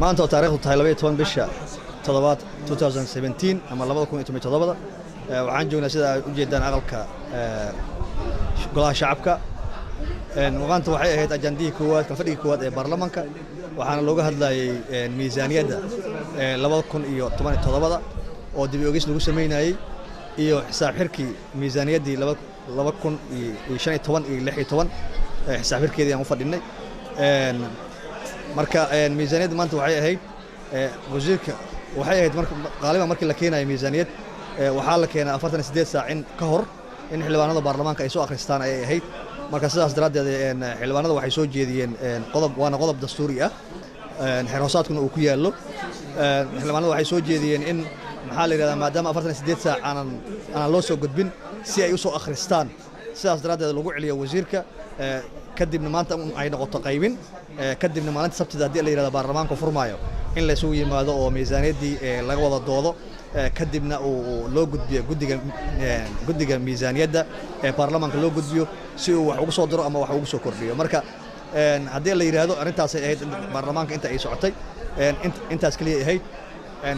maanta oo taariikhdu tahay 12 bisha toddobaad 2017 ama 2017 waxaan joognaa sida ay u jeedaan aqalka golaha shacabka maanta waxay ahayd ajandihii koowaad ka fadhigii koowaad ee baarlamaanka waxaana looga hadlayay miisaaniyadda 2017 oo dib u eegis lagu sameynayay iyo xisaab xirkii miisaaniyaddii 2015 iyo 16 xisaab xirkeedii aan u fadhinay marka miisaaniyadda maanta waxay ahayd wasiirka waxay ahayd qaaliban markii la keenayo miisaaniyad waxaa la keenay 48 saac in ka hor in xildhibaanada baarlamaanka ay soo akhristaan ay ahayd marka sidaas daraaddeed xildhibaanada waxay soo jeediyeen qodob dastuuri ah xeer hoosaadkuna uu ku yaallo xildhibaanada waxay soo jeediyeen in maxaa la yiraahdaa maadaama 48 saac aanan loo soo gudbin si ay u soo akhristaan sidaas daraaddeed lagu celiyo wasiirka kadibna maanta ay noqoto qaybin kadibna maalinta sabtida haddii la yiraahdo baarlamaanka furmaayo in la isugu yimaado oo miisaaniyaddii laga wada doodo kadibna uu loo gudbiyo guddiga miisaaniyadda ee baarlamaanka loo gudbiyo si uu wax ugu soo diro ama wax ugu soo kordhiyo marka haddii la yiraahdo arrintaas ay ahayd baarlamaanka inta ay socotay intaas kaliya ahayd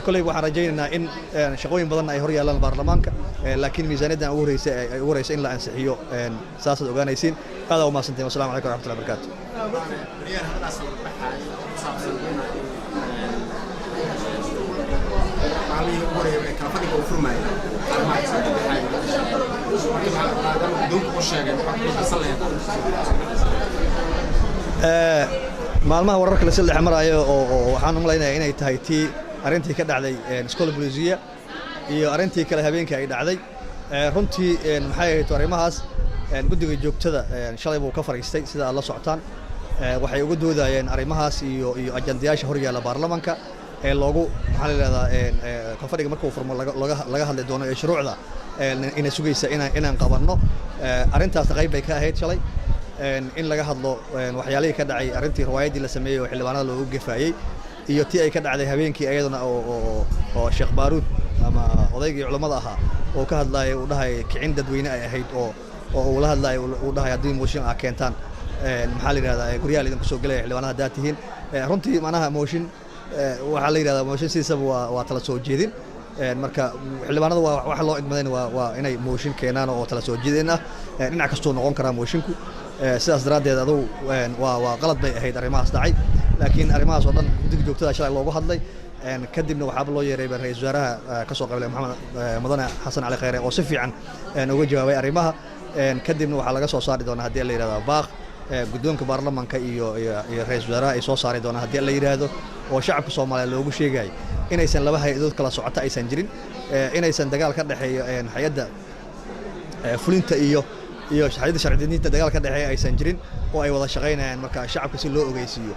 kolay waxaan rajaynaynaa in shaqooyin badan ay hor yaalaan baarlamaanka laakiin miisaaniyaddan ugu horeysa in la ansixiyo saasaad ogaanaysiin aad u mahadsantiin wasalaamu calaykum waraxmatullahi wabarakaatu maalmaha wararka la soo marayo oo waxaan u malaynayaa inay tahay tii arrintii ka dhacday iskool booliisiya iyo arrintii kale habeenkii ay dhacday runtii maxay ahayd arrimahaas guddiga joogtada shalay buu ka fariistay sida aad la socotaan waxay uga doodayeen arrimahaas iyo ajandayaasha hor yaalla baarlamaanka ee loogu maxaa la yiraahdaa ka fadhiga markuu furmo laga hadli doono ee shuruucda ina sugaysa inaan qabanno arrintaas qayb bay ka ahayd shalay in laga hadlo waxyaalihii ka dhacay arrintii riwaayaddii la sameeyey oo xildhibaanada loogu gefaayey iyo tii ay ka dhacday habeenkii ayaduna oo Sheekh Baaruud ama odaygii culimada ahaa oo ka hadlayay uu dhahay kicin dadweyne ay ahayd oo uu la hadlayay uu dhahay haddii mooshin ah keentaan maxaa la yiraahdaa guryaha idinku soo galay xildhibaanada hadaa tihiin runtii macnaha mooshin waxaa la yiraahdaa mooshin siisaba waa tala soo jeedin marka xildhibaanada waxa loo idmadeen waa inay mooshin keenaan oo tala soo jeedin ah dhinac kastoo noqon karaa mooshinku sidaas daraaddeed aduu waa qalad bay ahayd arrimahaas dhacay laakiin arrimahaas oo dhan guddiga joogtada shalay loogu hadlay kadibna waxaaba loo yeeray ra'iisul wasaaraha ka soo qaybgalay maxamed mudane xasan cali khayre oo si fiican uga jawaabay arrimaha kadibna waxaa laga soo saari doonaa haddii la yiraahdo baaq guddoonka baarlamaanka iyo ra'iisul wasaaraha ay soo saari doonaan haddii la yiraahdo oo shacabka Soomaaliyeed loogu sheegay inaysan laba hay'adood kala socota aysan jirin inaysan dagaal ka dhaxeeyo hay'adda fulinta iyo hay'adda sharci-dejinta dagaal ka dhaxeeyo aysan jirin oo ay wada shaqeynayaan marka shacabka si loo ogeysiiyo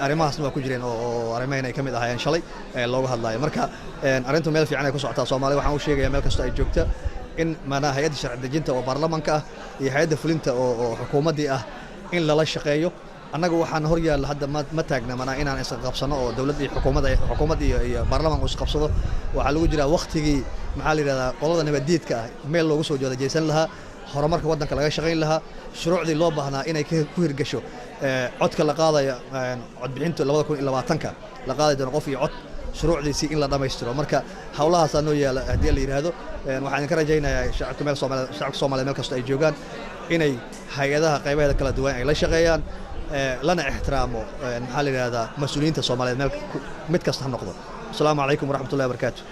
arrimahaasna waa ku jireen oo arrimahan ay ka mid ahaayeen shalay looga hadlayo marka arrintu meel fiican ay ku socotaa Soomaaliya waxaan u sheegayaa meel kasta ay joogto in maana hay'adda sharci-dejinta oo baarlamaanka ah iyo hay'adda fulinta oo xukuumaddii ah in lala shaqeeyo annagu waxaan hor yaalla hadda ma taagna maana inaan is qabsano oo dawladda iyo xukuumadda iyo baarlamaanku is qabsado waxaa lagu jiraa waqtigii maxaa la yiraahdaa qolada nabadiidka ah meel loogu soo jeedaysan lahaa horumarka waddanka laga shaqayn lahaa shuruucdii loo baahnaa inay ku hirgasho codka la qaadayo codbixinta 2020ka la qaadi doono qof iyo cod shuruucdiisii in la dhammaystiro marka hawlahaas noo yaala haddii la yiraahdo waxaan ka rajaynayaa shacabka Soomaaliyeed meel kasta ay joogaan inay hay'adaha qaybaheeda kala duwan ay la shaqeeyaan lana ixtiraamo maxaa la yiraahdaa mas'uuliyiinta Soomaaliyeed mid kasta ha noqdo. Assalaamu calaykum waraxmatullaahi wabarakaatuh.